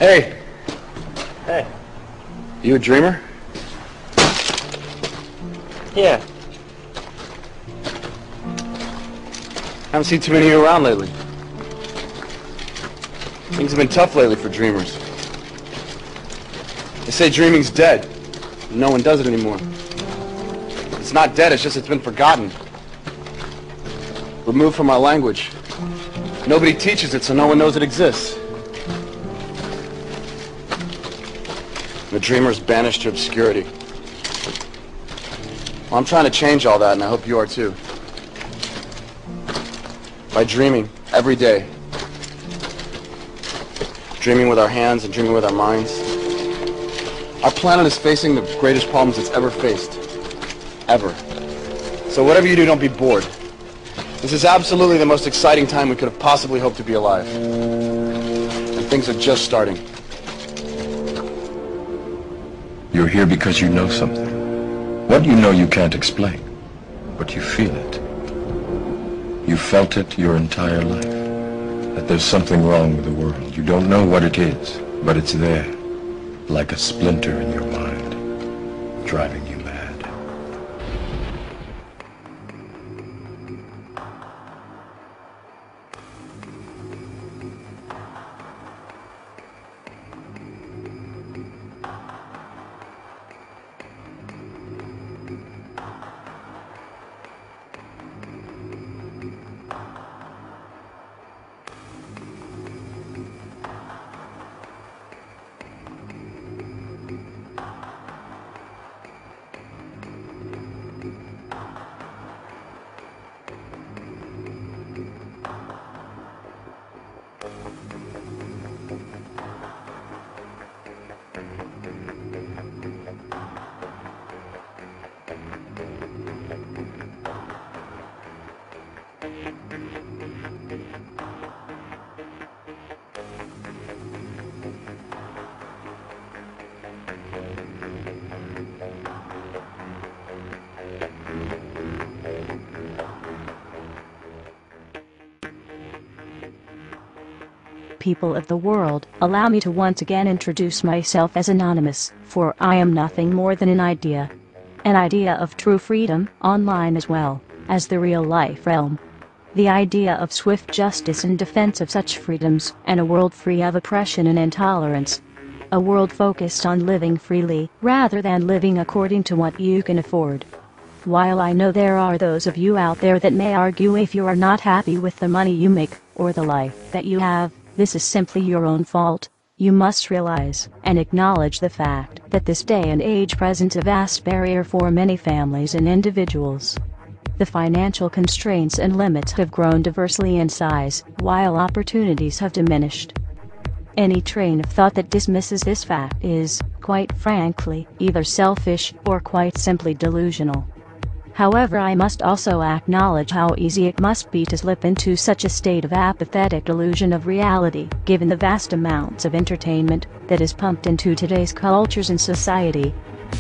Hey! Hey. You a dreamer? Yeah. Haven't seen too many of you around lately. Things have been tough lately for dreamers. They say dreaming's dead. No one does it anymore. It's not dead, it's been forgotten. Removed from our language. Nobody teaches it, so no one knows it exists. The dreamer's banished to obscurity. Well, I'm trying to change all that, and I hope you are too. By dreaming every day. Dreaming with our hands and dreaming with our minds. Our planet is facing the greatest problems it's ever faced. Ever. So whatever you do, don't be bored. This is absolutely the most exciting time we could have possibly hoped to be alive. And things are just starting. You're here because you know something. What you know you can't explain, but you feel it. You felt it your entire life, that there's something wrong with the world. You don't know what it is, but it's there, like a splinter in your mind, driving you mad. People of the world, allow me to once again introduce myself as Anonymous, for I am nothing more than an idea. An idea of true freedom, online as well as the real-life realm. The idea of swift justice in defense of such freedoms, and a world free of oppression and intolerance. A world focused on living freely, rather than living according to what you can afford. While I know there are those of you out there that may argue if you are not happy with the money you make, or the life that you have, this is simply your own fault. You must realize and acknowledge the fact that this day and age presents a vast barrier for many families and individuals. The financial constraints and limits have grown diversely in size, while opportunities have diminished. Any train of thought that dismisses this fact is, quite frankly, either selfish or quite simply delusional. However, I must also acknowledge how easy it must be to slip into such a state of apathetic delusion of reality, given the vast amounts of entertainment that is pumped into today's cultures and society.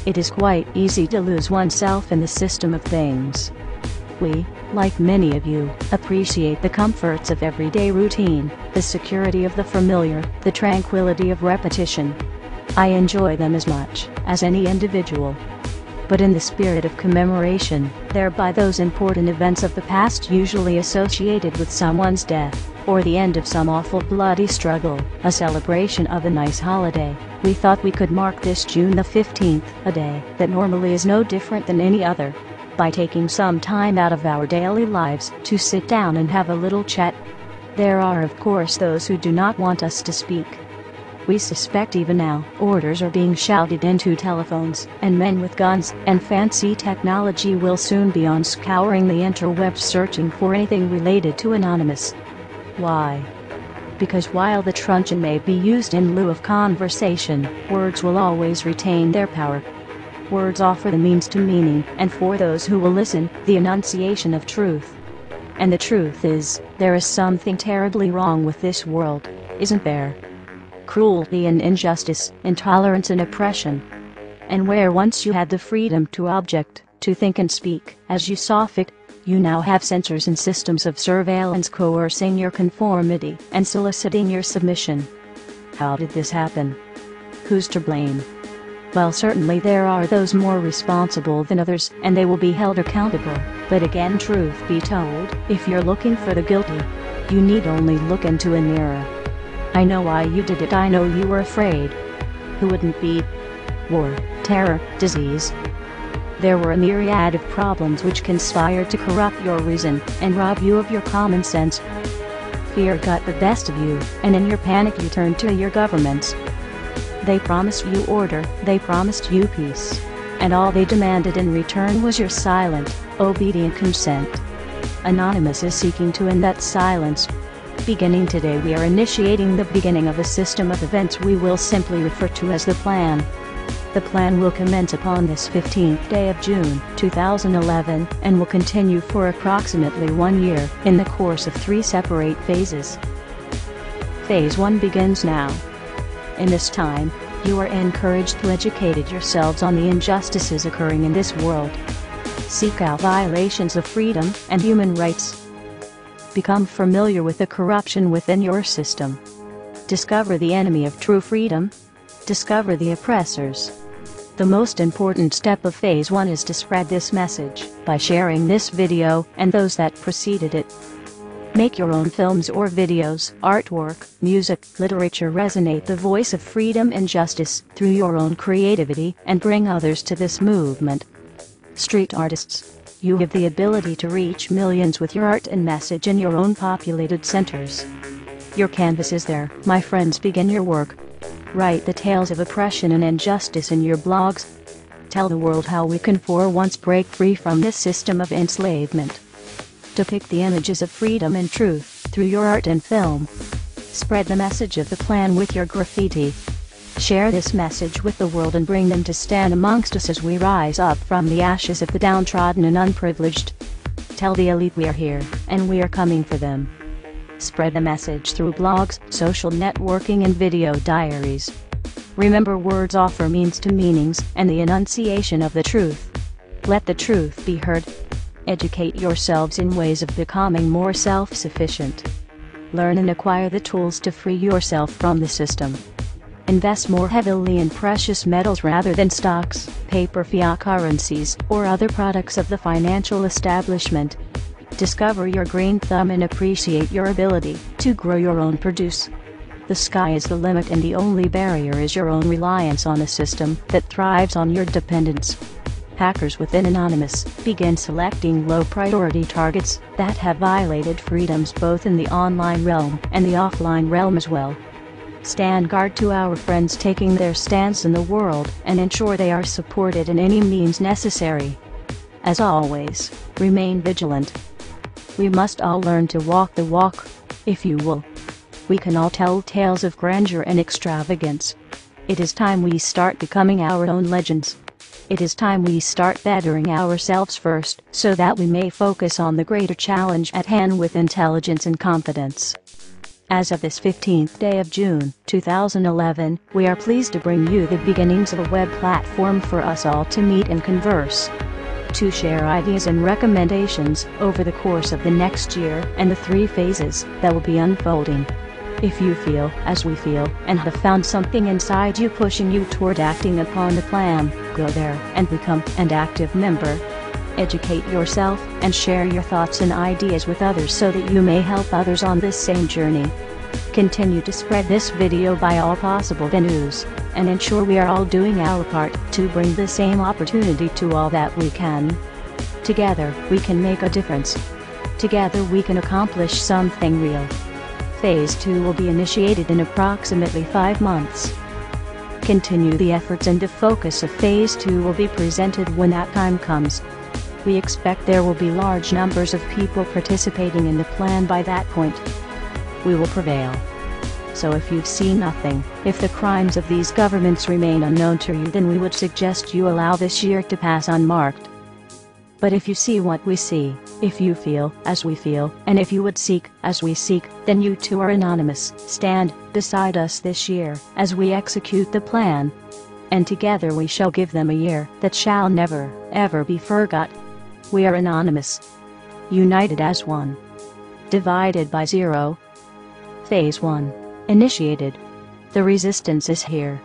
It is quite easy to lose oneself in the system of things. We, like many of you, appreciate the comforts of everyday routine, the security of the familiar, the tranquility of repetition. I enjoy them as much as any individual. But in the spirit of commemoration, thereby those important events of the past usually associated with someone's death, or the end of some awful bloody struggle, a celebration of a nice holiday, we thought we could mark this June the 15th, a day that normally is no different than any other, by taking some time out of our daily lives to sit down and have a little chat. There are of course those who do not want us to speak. We suspect even now, orders are being shouted into telephones, and men with guns and fancy technology will soon be on scouring the interwebs searching for anything related to Anonymous. Why? Because while the truncheon may be used in lieu of conversation, words will always retain their power. Words offer the means to meaning, and for those who will listen, the enunciation of truth. And the truth is, there is something terribly wrong with this world, isn't there? Cruelty and injustice, intolerance and oppression. And where once you had the freedom to object, to think and speak as you saw fit, you now have censors and systems of surveillance coercing your conformity and soliciting your submission. How did this happen? Who's to blame? Well, certainly there are those more responsible than others, and they will be held accountable. But again, truth be told, if you're looking for the guilty, you need only look into a mirror. I know why you did it. I know you were afraid. Who wouldn't be? War, terror, disease. There were a myriad of problems which conspired to corrupt your reason and rob you of your common sense. Fear got the best of you, and in your panic you turned to your governments. They promised you order, they promised you peace. And all they demanded in return was your silent, obedient consent. Anonymous is seeking to end that silence. Beginning today, we are initiating the beginning of a system of events we will simply refer to as the plan. The plan will commence upon this 15th day of June, 2011, and will continue for approximately 1 year, in the course of 3 separate phases. Phase 1 begins now. In this time, you are encouraged to educate yourselves on the injustices occurring in this world. Seek out violations of freedom and human rights. Become familiar with the corruption within your system. Discover the enemy of true freedom. Discover the oppressors. The most important step of Phase 1 is to spread this message by sharing this video and those that preceded it. Make your own films or videos, artwork, music, literature resonate the voice of freedom and justice through your own creativity and bring others to this movement. Street artists, you have the ability to reach millions with your art and message in your own populated centers. Your canvas is there, my friends. Begin your work. Write the tales of oppression and injustice in your blogs. Tell the world how we can for once break free from this system of enslavement. Depict the images of freedom and truth through your art and film. Spread the message of the plan with your graffiti. Share this message with the world and bring them to stand amongst us as we rise up from the ashes of the downtrodden and unprivileged. Tell the elite we are here, and we are coming for them. Spread the message through blogs, social networking and video diaries. Remember, words offer means to meanings and the enunciation of the truth. Let the truth be heard. Educate yourselves in ways of becoming more self-sufficient. Learn and acquire the tools to free yourself from the system. Invest more heavily in precious metals rather than stocks, paper, fiat currencies, or other products of the financial establishment. Discover your green thumb and appreciate your ability to grow your own produce. The sky is the limit, and the only barrier is your own reliance on a system that thrives on your dependence. Hackers within Anonymous begin selecting low-priority targets that have violated freedoms both in the online realm and the offline realm as well. Stand guard to our friends taking their stance in the world and ensure they are supported in any means necessary. As always, remain vigilant. We must all learn to walk the walk, if you will. We can all tell tales of grandeur and extravagance. It is time we start becoming our own legends. It is time we start bettering ourselves first, so that we may focus on the greater challenge at hand with intelligence and confidence. As of this 15th day of June, 2011, we are pleased to bring you the beginnings of a web platform for us all to meet and converse. To share ideas and recommendations over the course of the next year and the 3 phases that will be unfolding. If you feel, as we feel, and have found something inside you pushing you toward acting upon the plan, go there and become an active member. Educate yourself and share your thoughts and ideas with others so that you may help others on this same journey. Continue to spread this video by all possible venues, and ensure we are all doing our part to bring the same opportunity to all that we can. Together, we can make a difference. Together we can accomplish something real. Phase 2 will be initiated in approximately 5 months. Continue the efforts, and the focus of Phase 2 will be presented when that time comes. We expect there will be large numbers of people participating in the plan by that point. We will prevail. So if you've seen nothing, if the crimes of these governments remain unknown to you, then we would suggest you allow this year to pass unmarked. But if you see what we see, if you feel as we feel, and if you would seek as we seek, then you too are anonymous. Stand beside us this year as we execute the plan. And together we shall give them a year that shall never, ever be forgot. We are anonymous. United as one. Divided by zero. Phase 1. Initiated. The resistance is here.